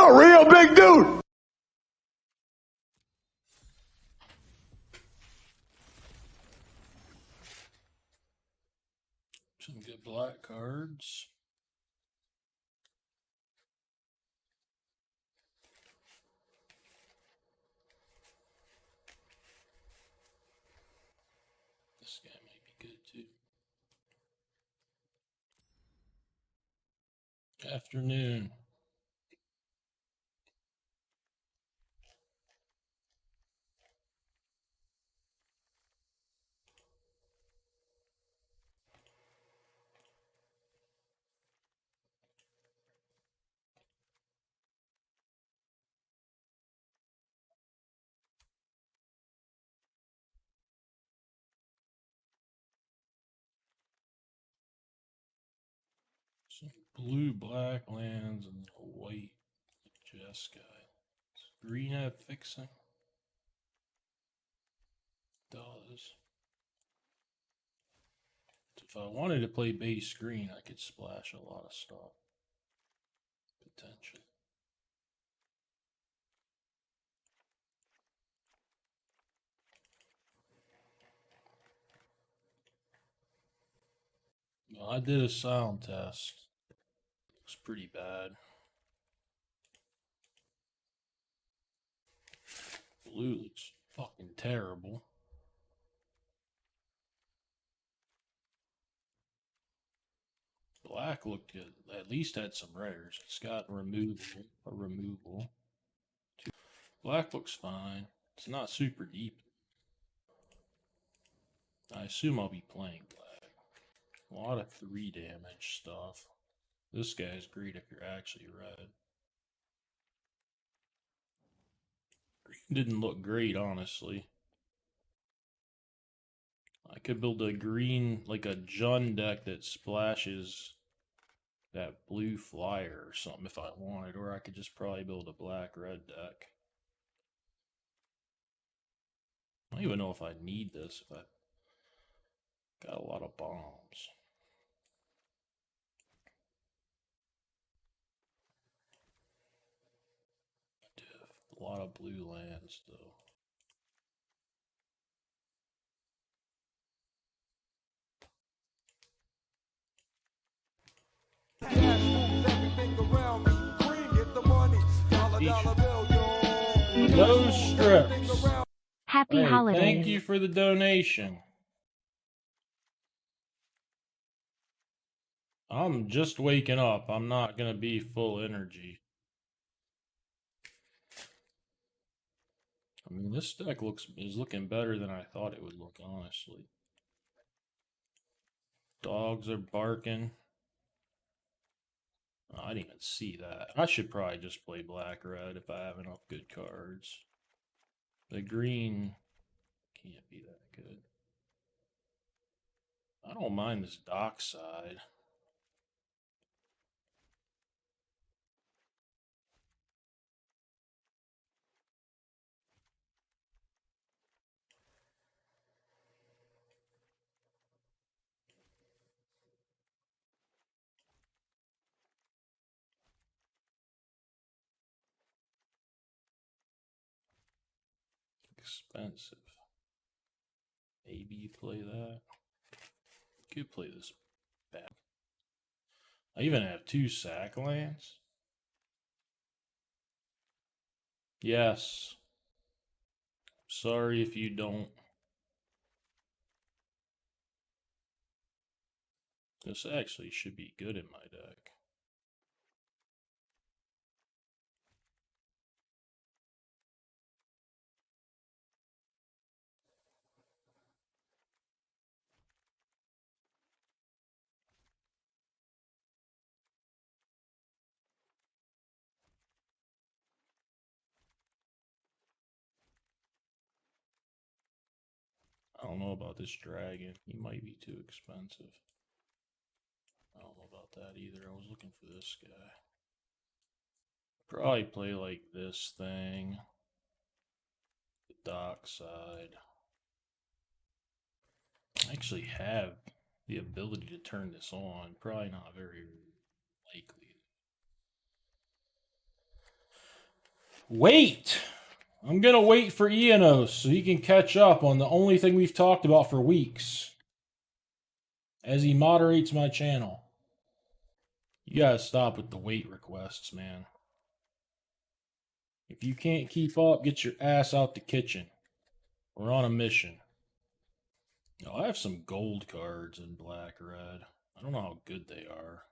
a real big dude. Some good black cards. This guy might be good too. Afternoon. Some blue black lands and a white Jess guy. Does green have fixing? Does. So if I wanted to play base green, I could splash a lot of stuff. Potentially. Well, I did a sound test. Looks pretty bad. Blue looks fucking terrible. Black looked good. At least had some rares. It's got a removal. Black looks fine. It's not super deep. I assume I'll be playing black. A lot of 3 damage stuff. This guy's great if you're actually red. Green didn't look great, honestly. I could build a green, like a Jun deck that splashes that blue flyer or something if I wanted, or I could just probably build a black-red deck. I don't even know if I need this, if I got a lot of bombs. A lot of blue lands, though. No strips. Happy holidays. Thank you for the donation. I'm just waking up. I'm not going to be full energy. I mean, this deck is looking better than I thought it would look, honestly. Dogs are barking. Oh, I didn't even see that. I should probably just play black-red if I have enough good cards. The green can't be that good. I don't mind this dock side. Expensive. Maybe play that. Could play this back. I even have 2 sack lands. Yes. Sorry if you don't. This actually should be good in my deck. I don't know about this dragon. He might be too expensive. I don't know about that either. I was looking for this guy. Probably play like this thing. The dock side. I actually have the ability to turn this on. Probably not very likely. Wait! I'm gonna wait for Eonos so he can catch up on the only thing we've talked about for weeks. As he moderates my channel. You gotta stop with the wait requests, man. If you can't keep up, get your ass out the kitchen. We're on a mission. Oh, I have some gold cards in black red. I don't know how good they are.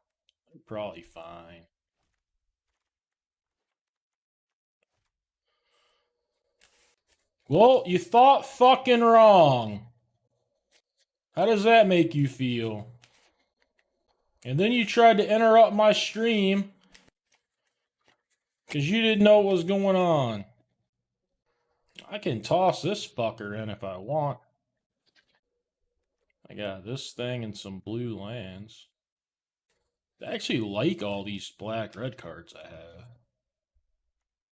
They're probably fine. Well, you thought fucking wrong. How does that make you feel? And then you tried to interrupt my stream because you didn't know what was going on. I can toss this fucker in if I want. I got this thing and some blue lands. I actually like all these black-red cards I have.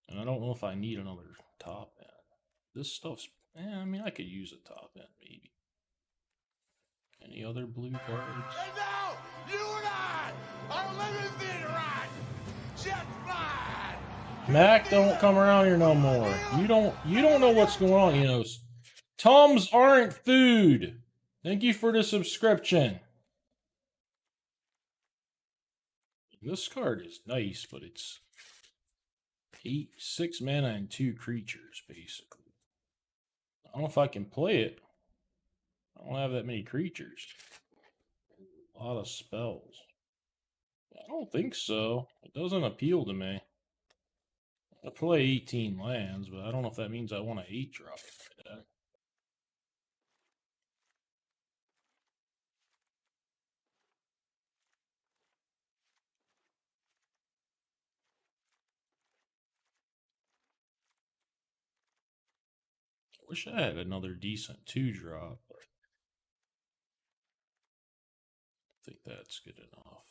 And I don't know if I need another top end. This stuff's... I mean, I could use a top end, maybe. Any other blue cards? And now, you and I are living in right. Just fine. Mac, don't come around here no more. You don't know what's going on, you know. Tums aren't food. Thank you for the subscription. This card is nice, but it's 6 mana and 2 creatures, basically. I don't know if I can play it. I don't have that many creatures. A lot of spells. I don't think so. It doesn't appeal to me. I play 18 lands, but I don't know if that means I want to 8-drop it. Wish I had another decent 2-drop. I think that's good enough.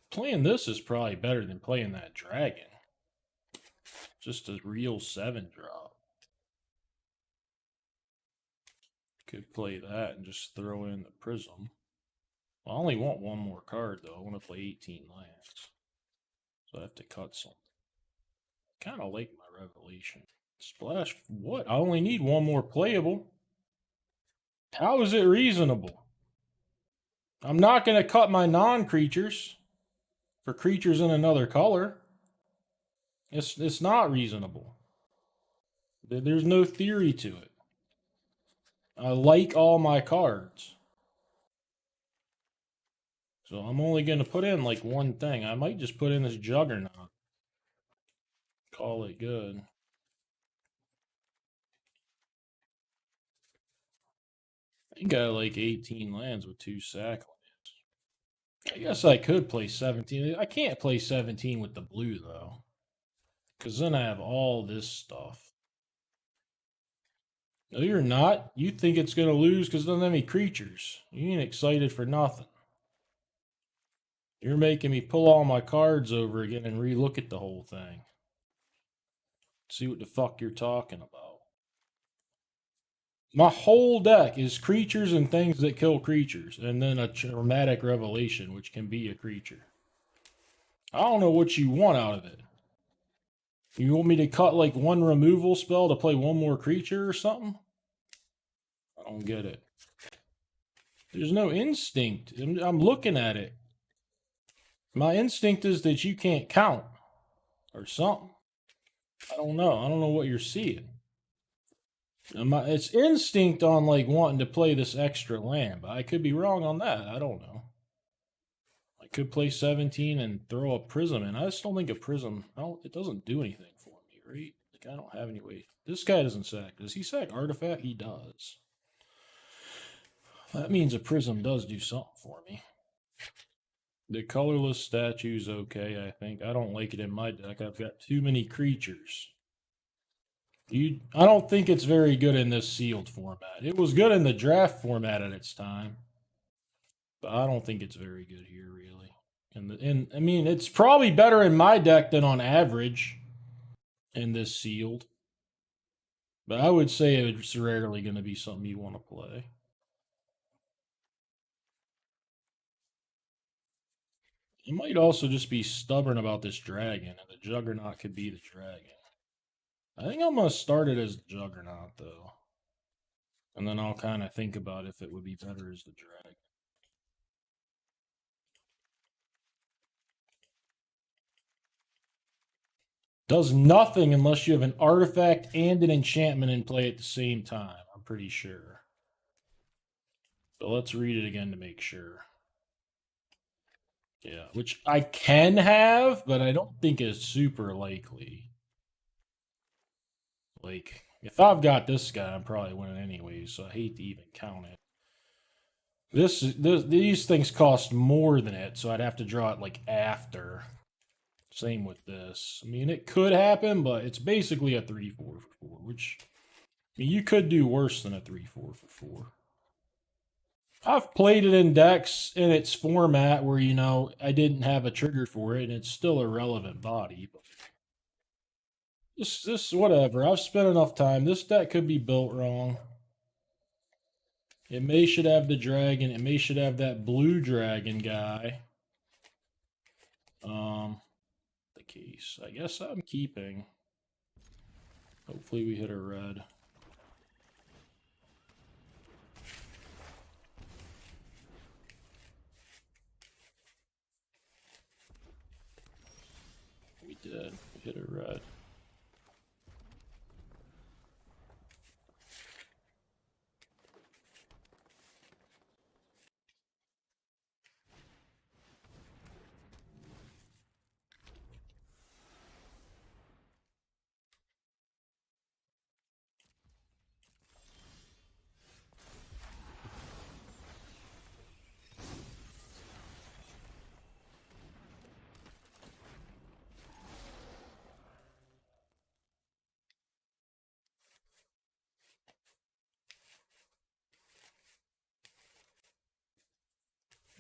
Playing this is probably better than playing that dragon. Just a real 7-drop. Could play that and just throw in the prism. Well, I only want one more card though. I want to play 18 lands. So I have to cut something. I kind of like my revelation. Splash what? I only need one more playable. How is it reasonable? I'm not going to cut my non-creatures for creatures in another color. It's not reasonable. There's no theory to it. I like all my cards. So I'm only going to put in like one thing. I might just put in this Juggernaut. Call it good. I think I like 18 lands with 2 sack lands. I guess I could play 17. I can't play 17 with the blue though. Because then I have all this stuff. No, you're not. You think it's going to lose because it doesn't have any creatures. You ain't excited for nothing. You're making me pull all my cards over again and relook at the whole thing. See what the fuck you're talking about. My whole deck is creatures and things that kill creatures, and then a dramatic revelation, which can be a creature. I don't know what you want out of it. You want me to cut like one removal spell to play one more creature or something? I don't get it. There's no instinct. I'm looking at it. My instinct is that you can't count or something. I don't know. I don't know what you're seeing. It's instinct on like wanting to play this extra land, but I could be wrong on that. I don't know. I could play 17 and throw a prism in. I just don't think a prism, it doesn't do anything for me, right? Like I don't have any way. This guy doesn't sack. Does he sack artifact? He does. That means a prism does do something for me. The colorless statue's okay, I think. I don't like it in my deck. I've got too many creatures. I don't think it's very good in this sealed format. It was good in the draft format at its time. But I don't think it's very good here, really. And I mean, it's probably better in my deck than on average in this sealed. But I would say it's rarely going to be something you want to play. You might also just be stubborn about this dragon, and the Juggernaut could be the dragon. I think I'm gonna start it as Juggernaut though, and then I'll kind of think about if it would be better as the Dragon. Does nothing unless you have an artifact and an enchantment in play at the same time. I'm pretty sure. But let's read it again to make sure. Yeah, which I can have, but I don't think is super likely. Like, if I've got this guy, I'm probably winning anyway, so I hate to even count it. These things cost more than it, so I'd have to draw it like after. Same with this. I mean, it could happen, but it's basically a 3-4 for 4, which I mean, you could do worse than a 3-4 for 4. I've played it in decks in its format where, you know, I didn't have a trigger for it, and it's still a relevant body. But this whatever. I've spent enough time. This deck could be built wrong. It may should have the dragon. It may should have that blue dragon guy. The case. I guess I'm keeping. Hopefully we hit a red. We did. We hit a red.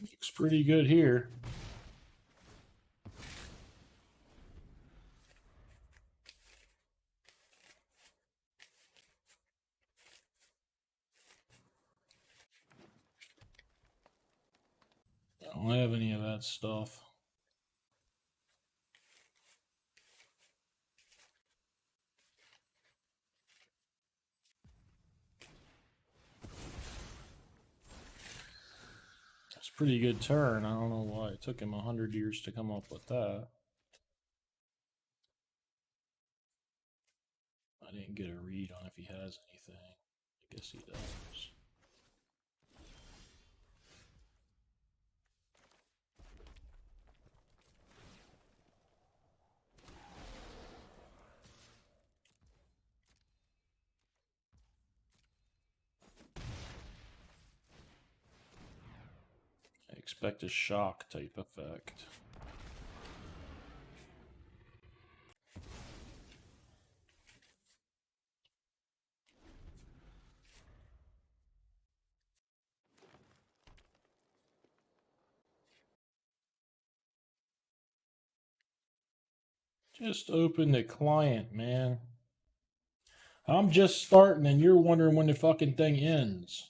Looks pretty good here. I don't have any of that stuff. It's a pretty good turn. I don't know why it took him 100 years to come up with that. I didn't get a read on if he has anything. I guess he does. I expect a shock type effect. Just open the client, man. I'm just starting and you're wondering when the fucking thing ends.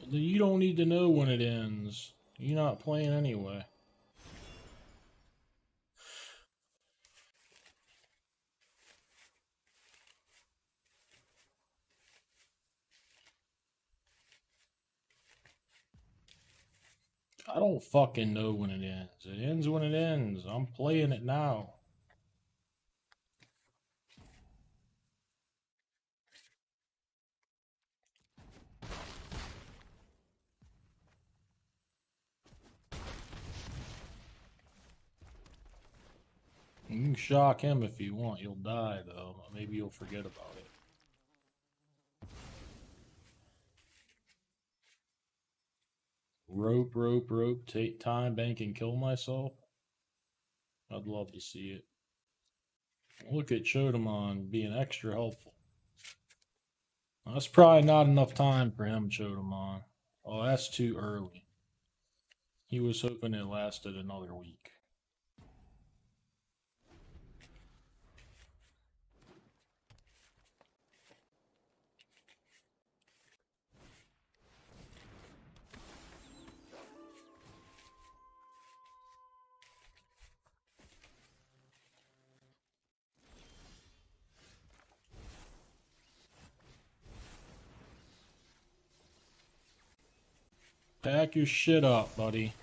You don't need to know when it ends. You're not playing anyway. I don't fucking know when it ends. It ends when it ends. I'm playing it now. You can shock him if you want. You'll die, though. Maybe you'll forget about it. Rope. Take time, bank, and kill myself. I'd love to see it. Look at Chodomon being extra helpful. That's probably not enough time for him, Chodomon. Oh, that's too early. He was hoping it lasted another week. Pack your shit up, buddy.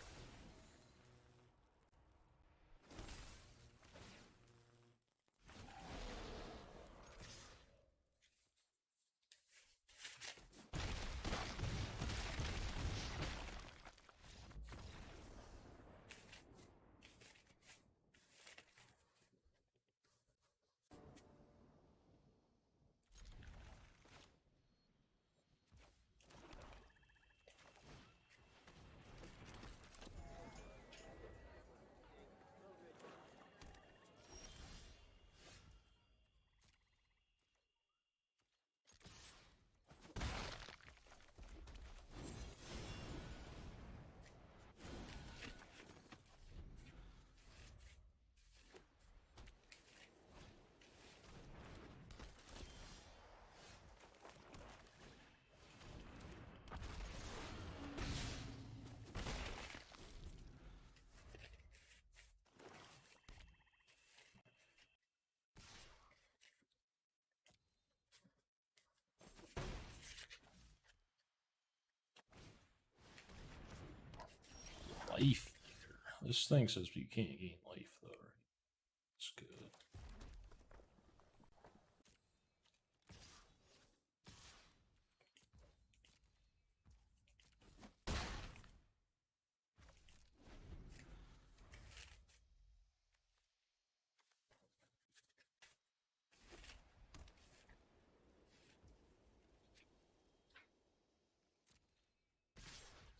Life. This thing says you can't gain life, though, right? It's good.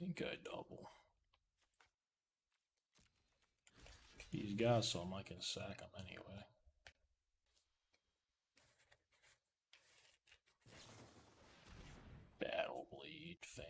I think I double. If he's got some, I can sack him anyway. Battle Blade fan.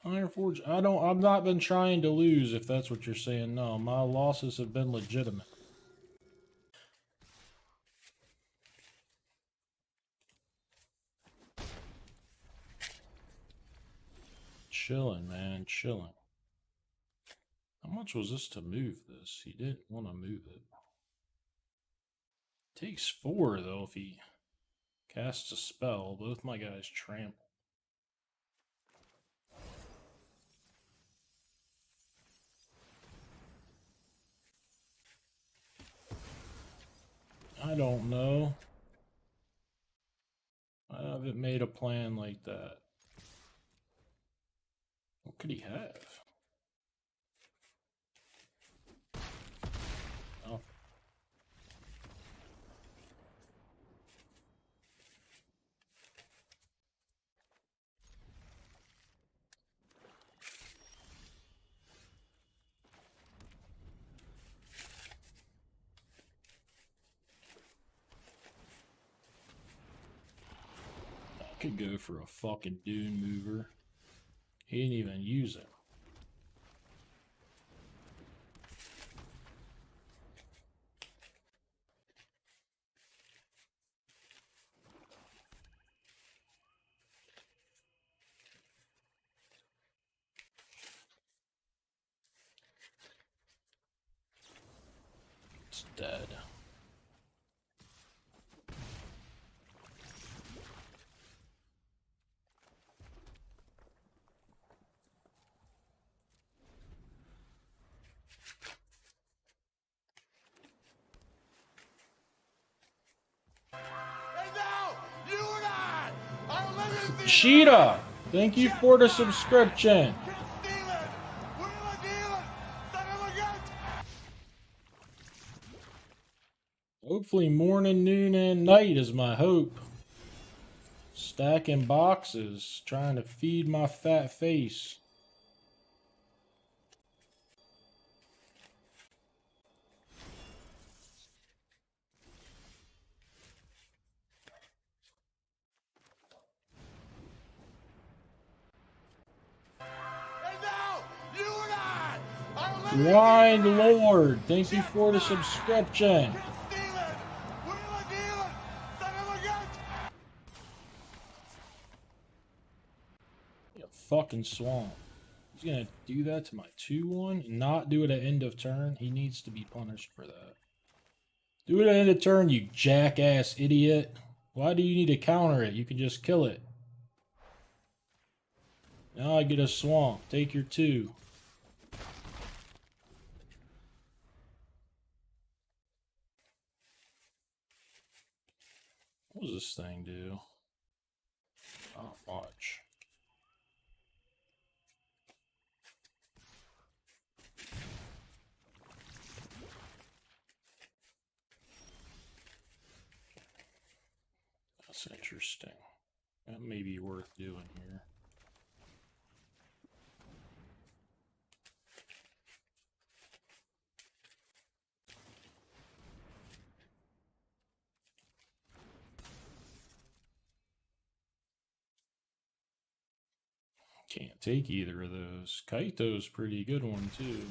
Ironforge, I've not been trying to lose, if that's what you're saying. No, my losses have been legitimate. Chilling, man, chilling. How much was this to move this? He didn't want to move it. Takes 4, though, if he casts a spell. Both my guys trample. I don't know. I haven't made a plan like that. What could he have? Oh. I could go for a fucking Dune Mover. He didn't even use it. It's dead. And now, you and I are living the Cheetah, thank you for the subscription. Hopefully morning, noon, and night is my hope. Stacking boxes, trying to feed my fat face. Blind Lord, thank you for the subscription. A fucking swamp. He's gonna do that to my 2-1 and not do it at end of turn. He needs to be punished for that. Do it at end of turn, you jackass idiot. Why do you need to counter it? You can just kill it. Now I get a swamp. Take your 2. What does this thing do? Not much. That's interesting. That may be worth doing here. Can't take either of those. Kaito's pretty good one too.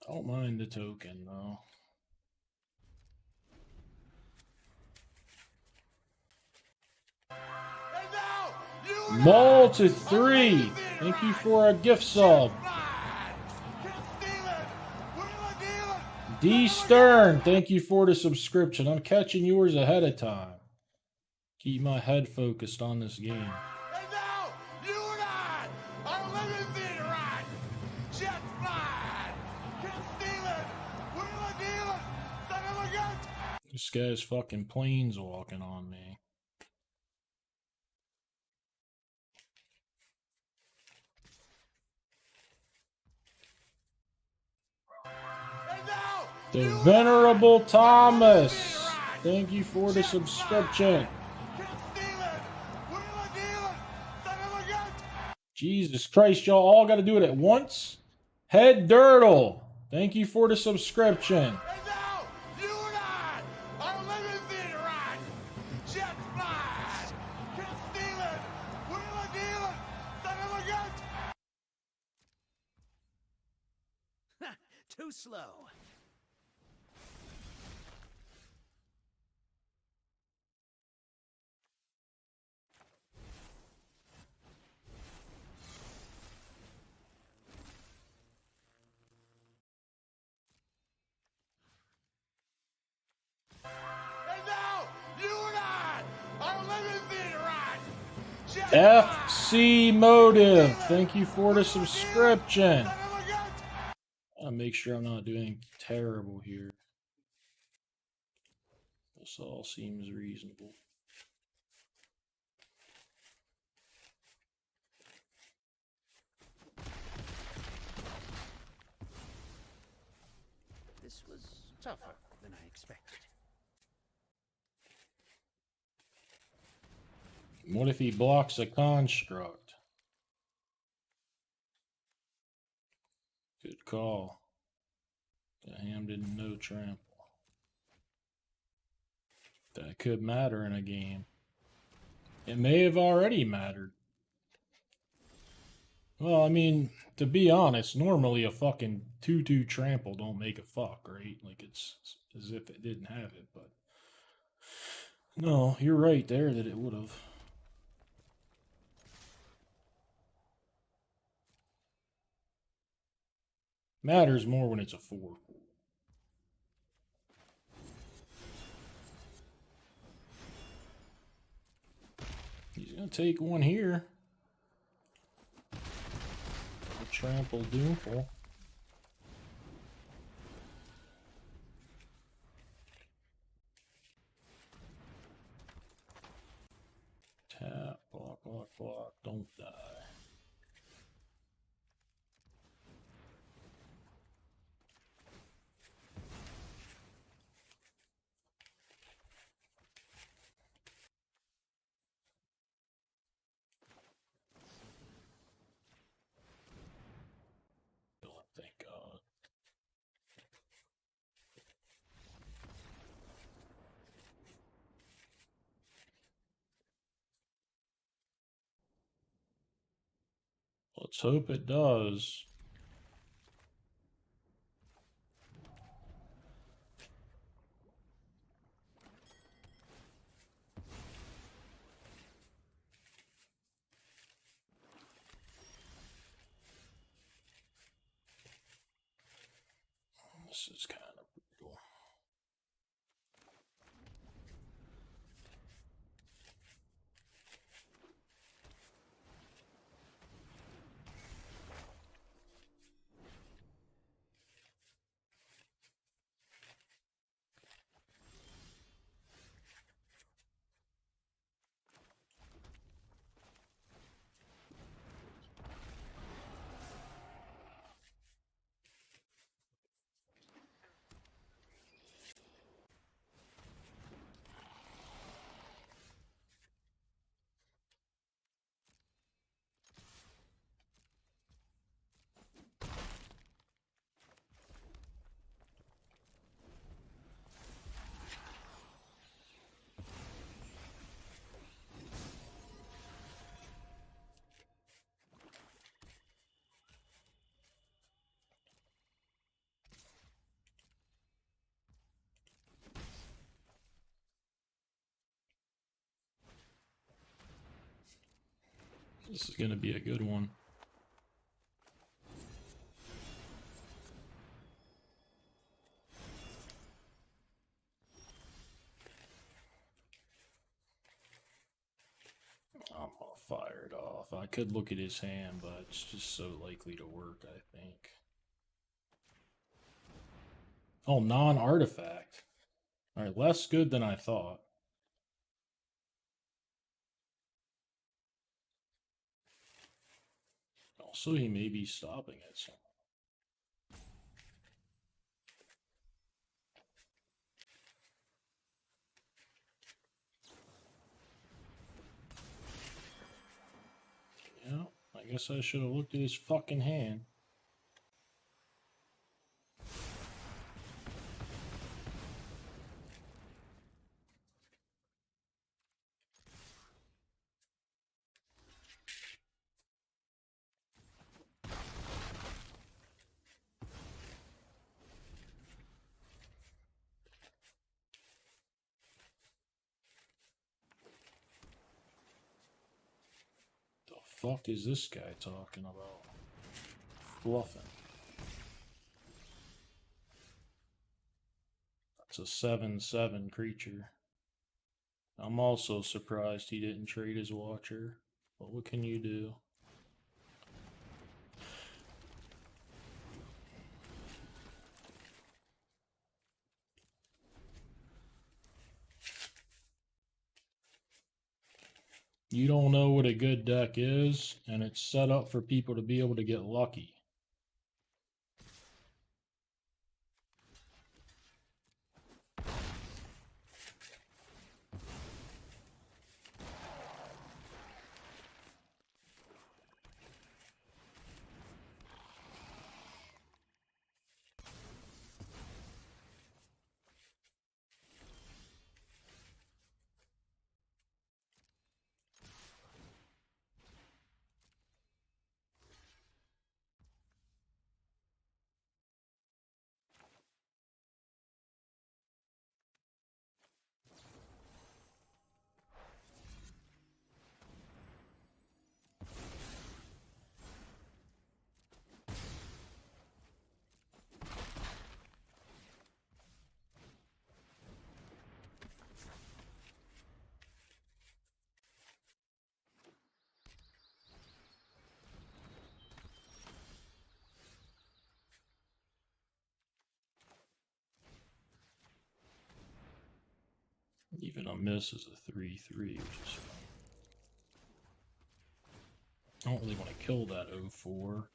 I don't mind the token though. Maul to 3. Thank you for a gift sub. D Stern, thank you for the subscription. I'm catching yours ahead of time. Keep my head focused on this game. This guy's fucking planes walking on me. The Venerable Thomas, thank you for the subscription. Jesus Christ, y'all all got to do it at once? Head Dirtle, thank you for the subscription. Too slow. FC Motive, thank you for the subscription. I'll make sure I'm not doing terrible here. This all seems reasonable. This was tougher than I expected. What if he blocks a construct? Good call. The ham didn't know trample. That could matter in a game. It may have already mattered. Well, I mean, to be honest, normally a fucking 2/2 trample don't make a fuck, right? Like, it's as if it didn't have it, but... No, you're right there that it would have. Matters more when it's a 4. gonna take one here. A trample doomful. Tap, block, block, block, don't die. Thank God. Let's hope it does. This is kind of brutal. This is going to be a good one. I'm going to fire it off. I could look at his hand, but it's just so likely to work, I think. Oh, non-artifact. Alright, less good than I thought. Also, he may be stopping it somewhere. Yeah, I guess I should have looked at his fucking hand. The fuck is this guy talking about? Fluffing. That's a 7/7 creature. I'm also surprised he didn't trade his Watcher. But what can you do? You don't know what a good deck is, and it's set up for people to be able to get lucky. gonna miss is a 3/3, which is fine. I don't really want to kill that 0/4.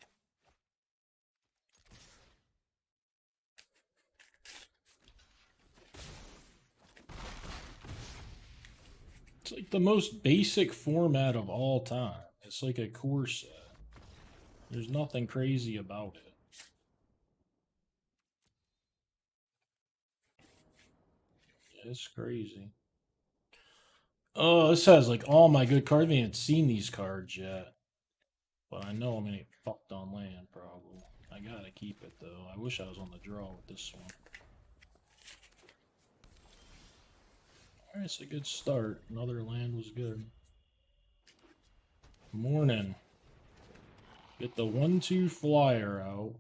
It's like the most basic format of all time. It's like a core set. There's nothing crazy about it. It's crazy. Oh, this has like all my good cards. I haven't even seen these cards yet. But I know I'm gonna get fucked on land, probably. I gotta keep it, though. I wish I was on the draw with this one. Alright, it's a good start. Another land was good. Morning. Get the 1/2 flyer out.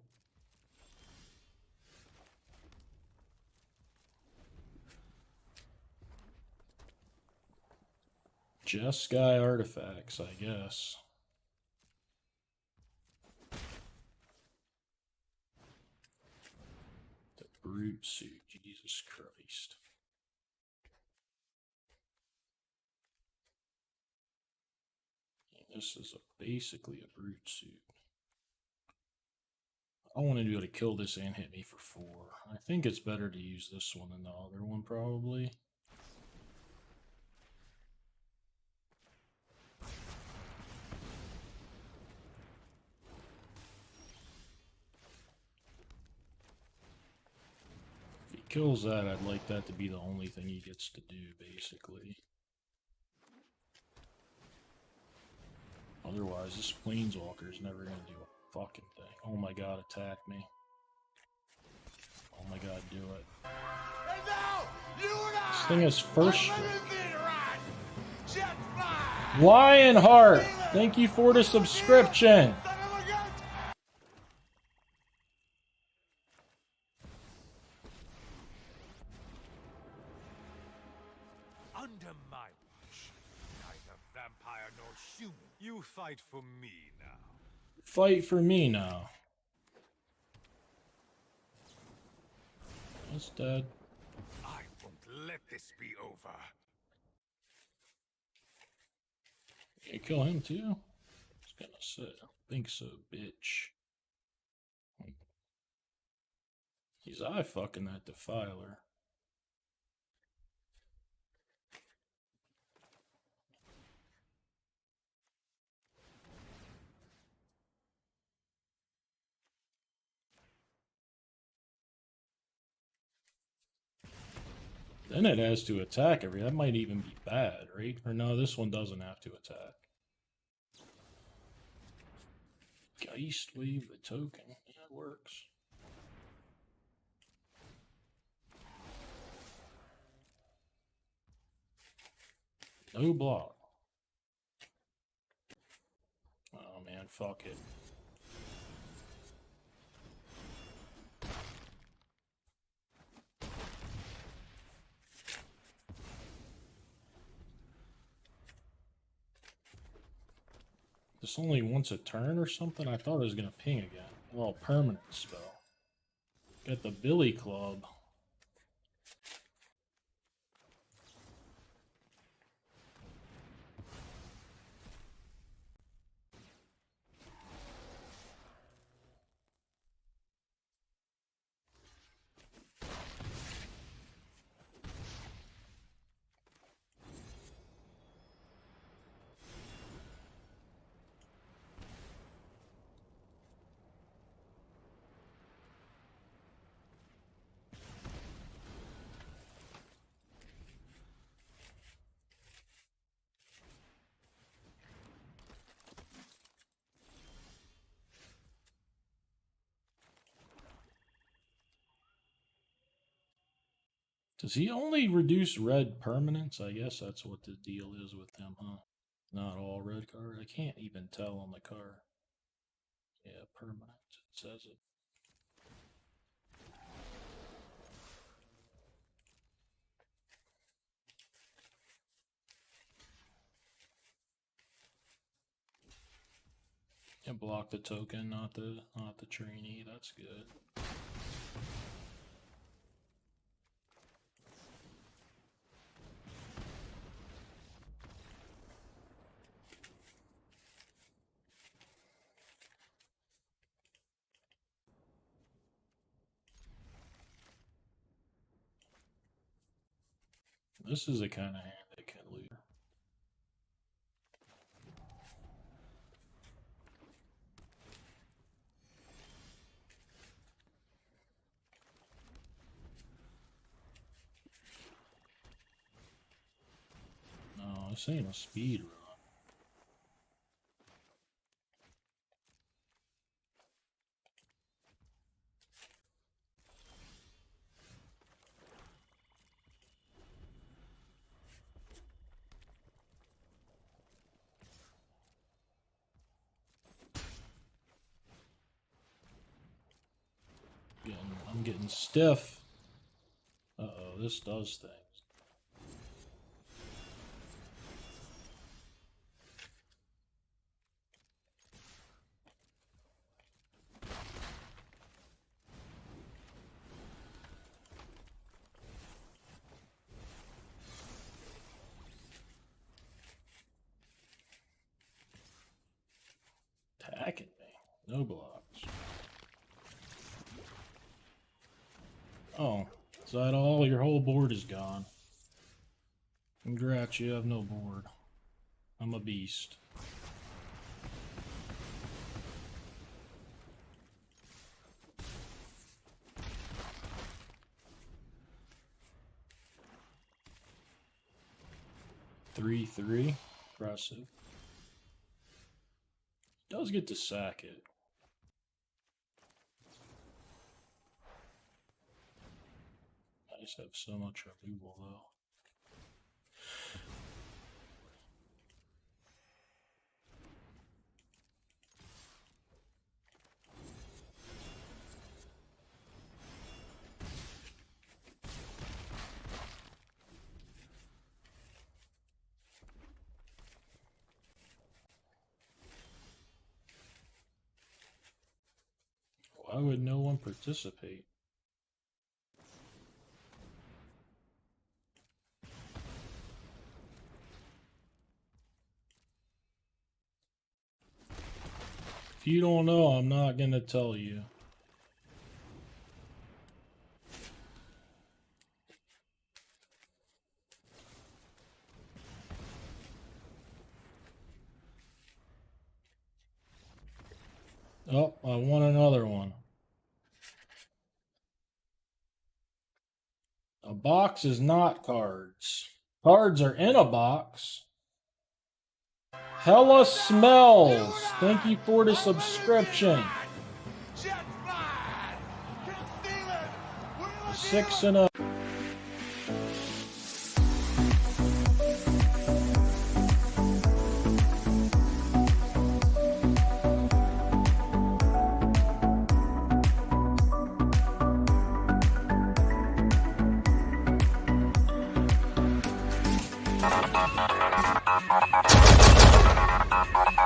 Jeskai artifacts, I guess. The brute suit, Jesus Christ. This is basically a brute suit. I want to be able to kill this and hit me for 4. I think it's better to use this one than the other one, probably. If he kills that, I'd like that to be the only thing he gets to do, basically. Otherwise, this Planeswalker is never going to do a fucking thing. Oh my god, attack me. Oh my god, do it. And now, you and I This thing has first are strike. living the right. Jet fly. Lionheart, thank you for the subscription. Son of a gun. Under my watch, neither vampire nor human. You fight for me now. Fight for me now. That's dead. I won't let this be over. You kill him too? I was gonna say, I don't think so, bitch. He's eye fucking that Defiler. Then it has to attack every. That might even be bad, right? Or no, this one doesn't have to attack. Geist Wave the token. Yeah, it works. No block. Oh man, fuck it. This only once a turn or something? I thought it was gonna ping again. Well, permanent spell. Got the Billy Club. Does he only reduce red permanents? I guess that's what the deal is with him, huh? Not all red card. I can't even tell on the card. Yeah, permanent. It says it. Yeah, block the token, not the trainee. That's good. This is the kind of hand that can lose. No, this ain't a speed run. I'm getting stiff. Uh-oh, this does things. Attacking me. No blocks. Oh, is that all? Your whole board is gone. Congrats, you have no board. I'm a beast. Three. Impressive. Does get to sack it. I just have so much removal though. Why would no one participate? If you don't know, I'm not going to tell you. Oh, I want another one. A box is not cards. Cards are in a box. Hella Smells. Thank you for the subscription. Jet fly! Can feel it! We're 6 and 0. looking